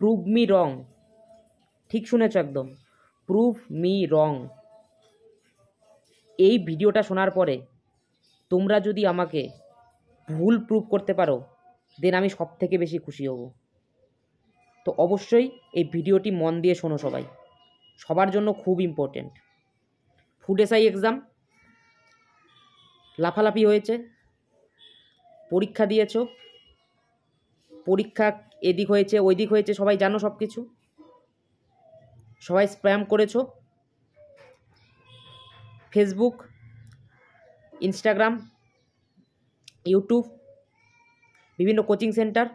Prove me রং, ঠিক শুনেছ একদম, প্রুভ মি রং। এই ভিডিওটা শোনার পরে তোমরা যদি আমাকে ভুল প্রুভ করতে পারো দেন আমি সব থেকে বেশি খুশি হব। তো অবশ্যই এই ভিডিওটি মন দিয়ে শোনো সবাই, সবার জন্য খুব ইম্পর্টেন্ট। ফুড এসআই এক্সাম লাফালাফি হয়েছে, পরীক্ষা দিয়েছ, পরীক্ষা এদিক হয়েছে ওই দিক হয়েছে, সবাই জানো সব কিছু, সবাই স্প্যাম করেছো। ফেসবুক, ইনস্টাগ্রাম, ইউটিউব, বিভিন্ন কোচিং সেন্টার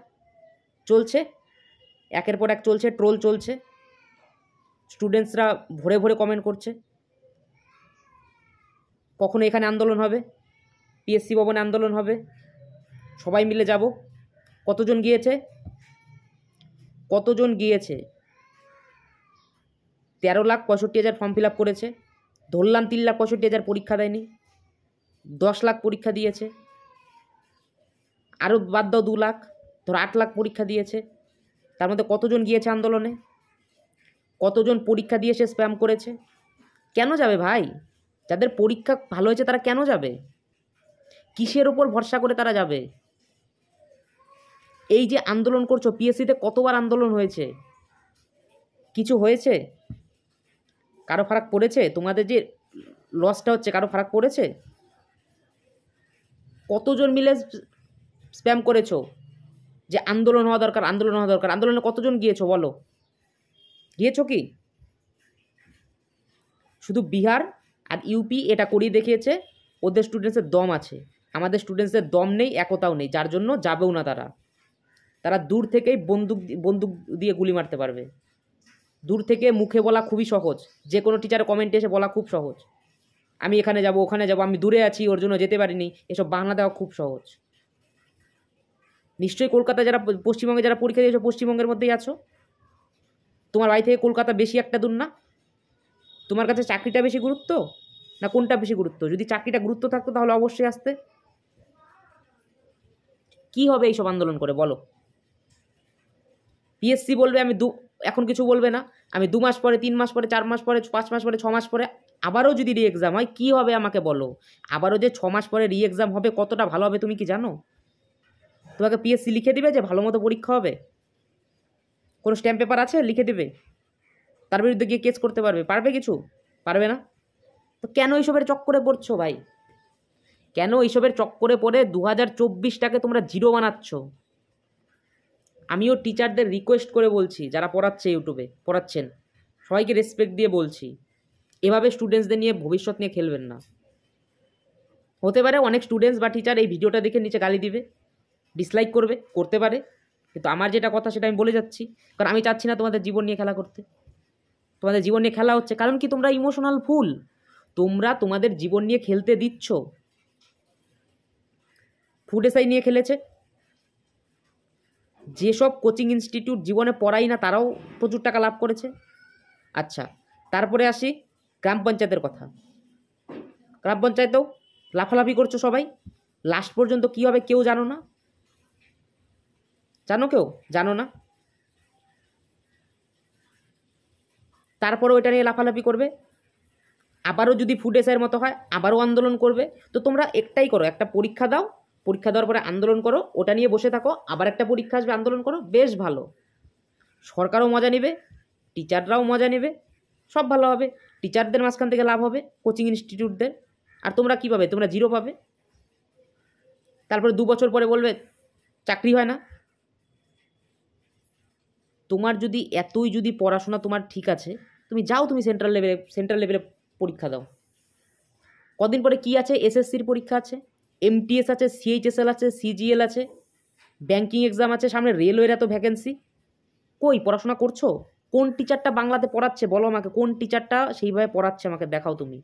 চলছে, একের পর এক চলছে, ট্রোল চলছে, স্টুডেন্টসরা ভরে ভরে কমেন্ট করছে কখনো এখানে আন্দোলন হবে, পিএসসি ভবনে আন্দোলন হবে, সবাই মিলে যাব। কতজন গিয়েছে? কতজন গিয়েছে? 13,65,000 ফর্ম ফিল আপ করেছে, ধরলাম 3,65,000 পরীক্ষা দেয়নি, 10 লাখ পরীক্ষা দিয়েছে, আরও বাদ দাও 2 লাখ, ধরো 8 লাখ পরীক্ষা দিয়েছে। তার মধ্যে কতজন গিয়েছে আন্দোলনে? কতজন পরীক্ষা দিয়ে সে স্প্যাম করেছে? কেন যাবে ভাই? যাদের পরীক্ষা ভালো হয়েছে তারা কেন যাবে? কিসের ওপর ভরসা করে তারা যাবে? এই যে আন্দোলন করছো, পিএসসিতে কতবার আন্দোলন হয়েছে, কিছু হয়েছে? কারো ফারাক পড়েছে? তোমাদের যে লসটা হচ্ছে কারো ফারাক পড়েছে? কতজন মিলে স্প্যাম করেছো যে আন্দোলন হওয়া দরকার, আন্দোলন হওয়া দরকার? আন্দোলনে কতজন গিয়েছো বলো? গিয়েছো কি? শুধু বিহার আর ইউপি এটা করিয়ে দেখিয়েছে ওদের স্টুডেন্টসের দম আছে, আমাদের স্টুডেন্টসদের দম নেই, একতাও নেই, যার জন্য যাবেও না তারা। তারা দূর থেকেই বন্দুক দিয়ে গুলি মারতে পারবে। দূর থেকে মুখে বলা খুবই সহজ, যে কোনো টিচারের কমেন্টে এসে বলা খুব সহজ, আমি এখানে যাব ওখানে যাব, আমি দূরে আছি ওর জন্য যেতে পারিনি, এসব বাহানা দেওয়া খুব সহজ। নিশ্চয়ই কলকাতা যারা পশ্চিমবঙ্গে যারা পরীক্ষা দিয়েছো পশ্চিমবঙ্গের মধ্যেই আছো। তোমার বাড়ি থেকে কলকাতা বেশি একটা দূর না? তোমার কাছে চাকরিটা বেশি গুরুত্ব না কোনটা বেশি গুরুত্ব? যদি চাকরিটা গুরুত্ব থাকতো তাহলে অবশ্যই আসতে। কি হবে এইসব আন্দোলন করে বলো? পিএসসি বলবে আমি এখন কিছু বলবে না, আমি 2 মাস পরে, 3 মাস পরে, 4 মাস পরে, 5 মাস পরে, 6 মাস পরে আবারও যদি রি এক্সাম হয় কী হবে আমাকে বলো? আবারও যে 6 মাস পরে রি এক্সাম হবে কতটা ভালো হবে তুমি কি জানো? তোমাকে পিএসসি লিখে দিবে যে ভালো মতো পরীক্ষা হবে? কোনো স্ট্যাম্প পেপার আছে লিখে দেবে? তার বিরুদ্ধে গিয়ে কেস করতে পারবে? পারবে কিছু? পারবে না। তো কেন এইসবের চক্করে পড়ছো ভাই? কেন এইসবের চক্করে পড়ে 2024টাকে তোমরা জিরো বানাচ্ছ? আমিও টিচারদের রিকোয়েস্ট করে বলছি, যারা পড়াচ্ছে ইউটিউবে পড়াচ্ছেন সবাইকে রেসপেক্ট দিয়ে বলছি, এভাবে স্টুডেন্টসদের নিয়ে ভবিষ্যৎ নিয়ে খেলবেন না। হতে পারে অনেক স্টুডেন্টস বা টিচার এই ভিডিওটা দেখে নিচে গালি দিবে, ডিসলাইক করবে, করতে পারে, কিন্তু আমার যেটা কথা সেটা আমি বলে যাচ্ছি, কারণ আমি চাচ্ছি না তোমাদের জীবন নিয়ে খেলা করতে। তোমাদের জীবন নিয়ে খেলা হচ্ছে কারণ কি? তোমরা ইমোশনাল ফুল, তোমরা তোমাদের জীবন নিয়ে খেলতে দিচ্ছ। ফুড এসআই নিয়ে খেলেছে, যেসব কোচিং ইনস্টিটিউট জীবনে পড়াই না তারাও প্রচুর টাকা লাভ করেছে। আচ্ছা, তারপরে আসি গ্রাম পঞ্চায়েতের কথা। গ্রাম পঞ্চায়েতেও লাফালাফি করছো সবাই, লাস্ট পর্যন্ত কী হবে কেউ জানো না? জানো কেউ? জানো না। তারপরেও এটা নিয়ে লাফালাফি করবে, আবারও যদি ফুড এসআইয়ের মতো হয় আবারও আন্দোলন করবে। তো তোমরা একটাই করো, একটা পরীক্ষা দাও, পরীক্ষা দেওয়ার পরে আন্দোলন করো, ওটা নিয়ে বসে থাকো, আবার একটা পরীক্ষা আসবে আন্দোলন করো, বেশ ভালো। সরকারও মজা নেবে, টিচাররাও মজা নেবে, সব ভালো হবে, টিচারদের মাঝখান থেকে লাভ হবে, কোচিং ইনস্টিটিউটদের। আর তোমরা কী পাবে? তোমরা জিরো পাবে। তারপরে 2 বছর পরে বলবে চাকরি হয় না। তোমার যদি এতই যদি পড়াশোনা তোমার ঠিক আছে, তুমি যাও, তুমি সেন্ট্রাল লেভেলে পরীক্ষা দাও। কদিন পরে কি আছে? এসএসসির পরীক্ষা আছে, এমটিএস আছে, সিএইচএসএল আছে, সিজিএল আছে, ব্যাঙ্কিং এক্সাম আছে, সামনে রেলওয়ের এত ভ্যাকেন্সি। কই পড়াশোনা করছো? কোন টিচারটা বাংলাতে পড়াচ্ছে বলো আমাকে, কোন টিচারটা সেইভাবে পড়াচ্ছে আমাকে দেখাও তুমি।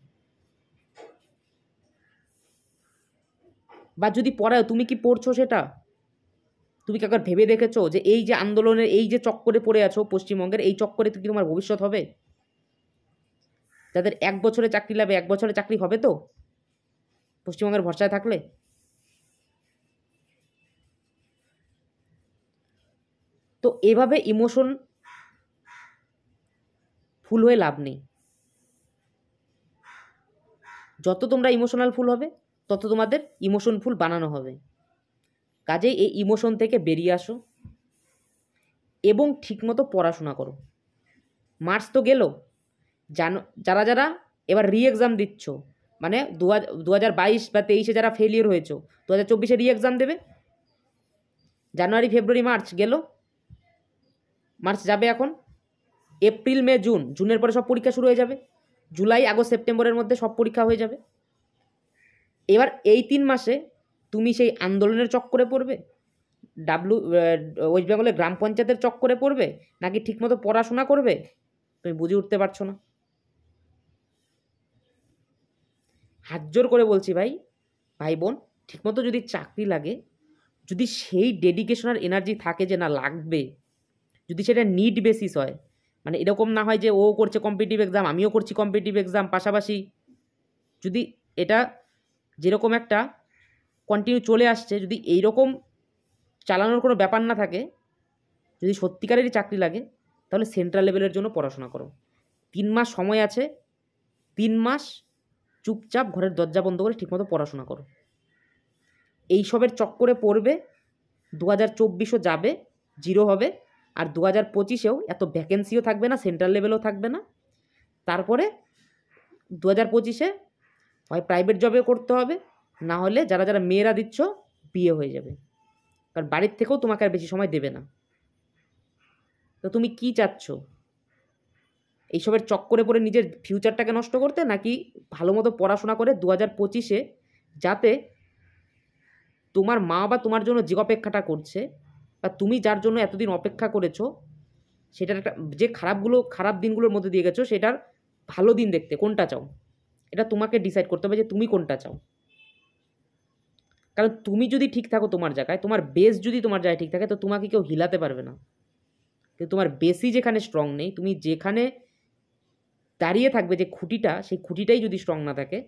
বা যদি পড়াও তুমি কি পড়ছো সেটা? তুমি কি একবার ভেবে দেখেছো যে এই যে আন্দোলনের এই যে চক্করে পড়ে আছো পশ্চিমবঙ্গের, এই চক্করে কি তোমার ভবিষ্যৎ হবে? যাদের 1 বছরে চাকরি লাগবে 1 বছরে চাকরি হবে তো পশ্চিমবঙ্গের ভরসায় থাকলে? তো এভাবে ইমোশন ফুল হয়ে লাভ নেই। যত তোমরা ইমোশনাল ফুল হবে তত তোমাদের ইমোশন ফুল বানানো হবে। কাজেই এই ইমোশন থেকে বেরিয়ে আসো এবং ঠিকমতো পড়াশোনা করো। মার্চ তো গেল, যারা যারা এবার রি এক্সাম দিচ্ছ, মানে 2022 বা 23-এ যারা ফেলিয়ার হয়েছ, 2024-এ রি এক্সাম দেবে। জানুয়ারি, ফেব্রুয়ারি, মার্চ গেল, মার্চ যাবে এখন, এপ্রিল, মে, জুন, জুনের পরে সব পরীক্ষা শুরু হয়ে যাবে, জুলাই, আগস্ট, সেপ্টেম্বরের মধ্যে সব পরীক্ষা হয়ে যাবে। এবার এই 3 মাসে তুমি সেই আন্দোলনের চক্করে পড়বে, ওয়েস্ট বেঙ্গলের গ্রাম পঞ্চায়েতের চক্করে পড়বে, নাকি ঠিকমতো পড়াশোনা করবে, তুমি বুঝে উঠতে পারছো না। হাত জোর করে বলছি ভাই বোন, ঠিকমতো যদি চাকরি লাগে, যদি সেই ডেডিকেশন আর এনার্জি থাকে যে না লাগবে, যদি সেটা নিড বেসিস হয়, মানে এরকম না হয় যে ও করছে কম্পিটিটিভ এক্সাম, আমিও করছি কম্পিটিটিভ এক্সাম পাশাপাশি, যদি এটা যেরকম একটা কন্টিনিউ চলে আসছে, যদি এইরকম চালানোর কোনো ব্যাপার না থাকে, যদি সত্যিকারেরই চাকরি লাগে, তাহলে সেন্ট্রাল লেভেলের জন্য পড়াশোনা করো। 3 মাস সময় আছে, 3 মাস চুপচাপ ঘরের দরজা বন্ধ করে ঠিকমতো পড়াশোনা করো। এইসবের চক্করে পড়বে, 2024-ও যাবে, জিরো হবে, আর 2025-এও এত ভ্যাকেন্সিও থাকবে না, সেন্ট্রাল লেভেলও থাকবে না। তারপরে 2025-এ হয় প্রাইভেট জবে করতে হবে, না হলে যারা যারা মেয়েরা দিচ্ছ বিয়ে হয়ে যাবে, কারণ বাড়ির থেকেও তোমাকে আর বেশি সময় দেবে না। তো তুমি কি চাচ্ছ? এইসবের চক্করে পড়ে নিজের ফিউচারটাকে নষ্ট করতে, নাকি ভালো মতো পড়াশোনা করে 2025-এ যাতে তোমার মা বা তোমার জন্য যে অপেক্ষাটা করছে, বা তুমি যার জন্য এতদিন অপেক্ষা করেছো, সেটার একটা যে খারাপ দিনগুলোর মধ্যে দিয়ে গেছো, সেটার ভালো দিন দেখতে কোনটা চাও, এটা তোমাকে ডিসাইড করতে হবে যে তুমি কোনটা চাও। কারণ তুমি যদি ঠিক থাকো তোমার জায়গায়, তোমার বেস যদি তোমার জায়গায় ঠিক থাকে, তো তোমাকে কেউ হিলাতে পারবে না। কিন্তু তোমার বেসই যেখানে স্ট্রং নেই, তুমি যেখানে দাঁড়িয়ে থাকবে যে খুঁটিটা, সেই খুঁটিটাই যদি স্ট্রং না থাকে,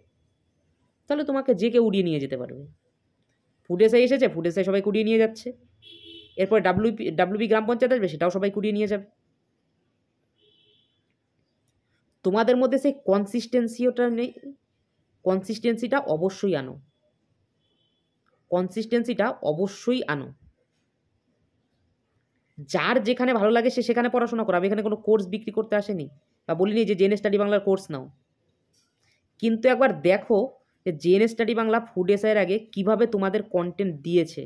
তাহলে তোমাকে যে কেউ উড়িয়ে নিয়ে যেতে পারবে। ফুড এসআই এসেছে, ফুড এসআই সবাই কুড়িয়ে নিয়ে যাচ্ছে, এরপর ডাব্লিউবি গ্রাম পঞ্চায়েত আসবে, সেটাও সবাই কুড়িয়ে নিয়ে যাবে। তোমাদের মধ্যে সেই কনসিস্টেন্সিটা নেই, কনসিস্টেন্সিটা অবশ্যই আনো, কনসিস্টেন্সিটা অবশ্যই আনো। যার যেখানে ভালো লাগে সে সেখানে পড়াশোনা করো। আমি এখানে কোনো কোর্স বিক্রি করতে আসেনি, বা বলিনি যে জেএন স্টাডি বাংলার কোর্স নাও, কিন্তু একবার দেখো যে জেএন স্টাডি বাংলা ফুড এসআইয়ের আগে কিভাবে তোমাদের কন্টেন্ট দিয়েছে।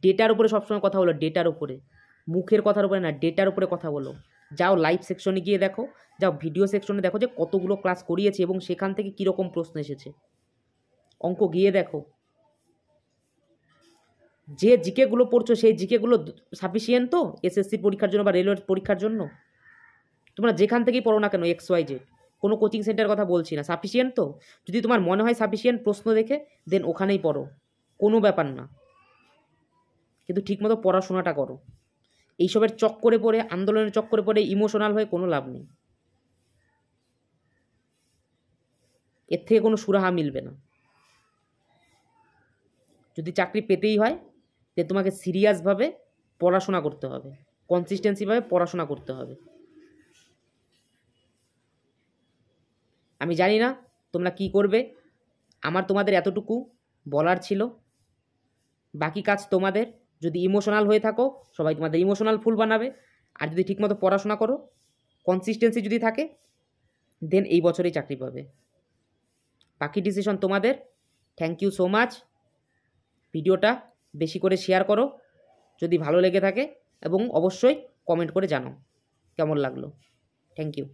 ডেটার উপরে সবসময় কথা বলো, ডেটার উপরে, মুখের কথার উপরে না, ডেটার উপরে কথা বলো। যাও লাইভ সেকশনে গিয়ে দেখো, যাও ভিডিও সেকশনে দেখো যে কতগুলো ক্লাস করিয়েছে এবং সেখান থেকে কীরকম প্রশ্ন এসেছে। অঙ্ক গিয়ে দেখো, যে জিকেগুলো পড়ছো সেই জিকেগুলো সাফিসিয়েন্ট তো এসএসসি পরীক্ষার জন্য বা রেলওয়ে পরীক্ষার জন্য? তোমরা যেখান থেকেই পড়ো না কেন, XYZ, কোনো কোচিং সেন্টারের কথা বলছি না, সাফিসিয়েন্ট তো? যদি তোমার মনে হয় সাফিসিয়েন্ট প্রশ্ন দেখে, দেন ওখানেই পড়ো, কোনো ব্যাপার না, কিন্তু ঠিকমতো পড়াশোনাটা করো। এইসবের চক্করে পড়ে, আন্দোলনের চক্করে পড়ে ইমোশনাল হয়ে কোনো লাভ নেই, এর থেকে কোনো সুরাহা মিলবে না। যদি চাকরি পেতেই হয়, যে তোমাকে সিরিয়াসভাবে পড়াশোনা করতে হবে, কনসিস্টেন্সিভাবে পড়াশোনা করতে হবে। আমি জানি না তোমরা কি করবে, আমার তোমাদের এতটুকু বলার ছিল, বাকি কাজ তোমাদের। যদি ইমোশনাল হয়ে থাকো, সবাই তোমাদের ইমোশনাল ফুল বানাবে, আর যদি ঠিকমতো পড়াশোনা করো, কনসিস্টেন্সি যদি থাকে, দেন এই বছরেই চাকরি পাবে। বাকি ডিসিশন তোমাদের। Thank you so much. ভিডিওটা বেশি করে শেয়ার করো যদি ভালো লেগে থাকে, এবং অবশ্যই কমেন্ট করে জানাও কেমন লাগলো। Thank you.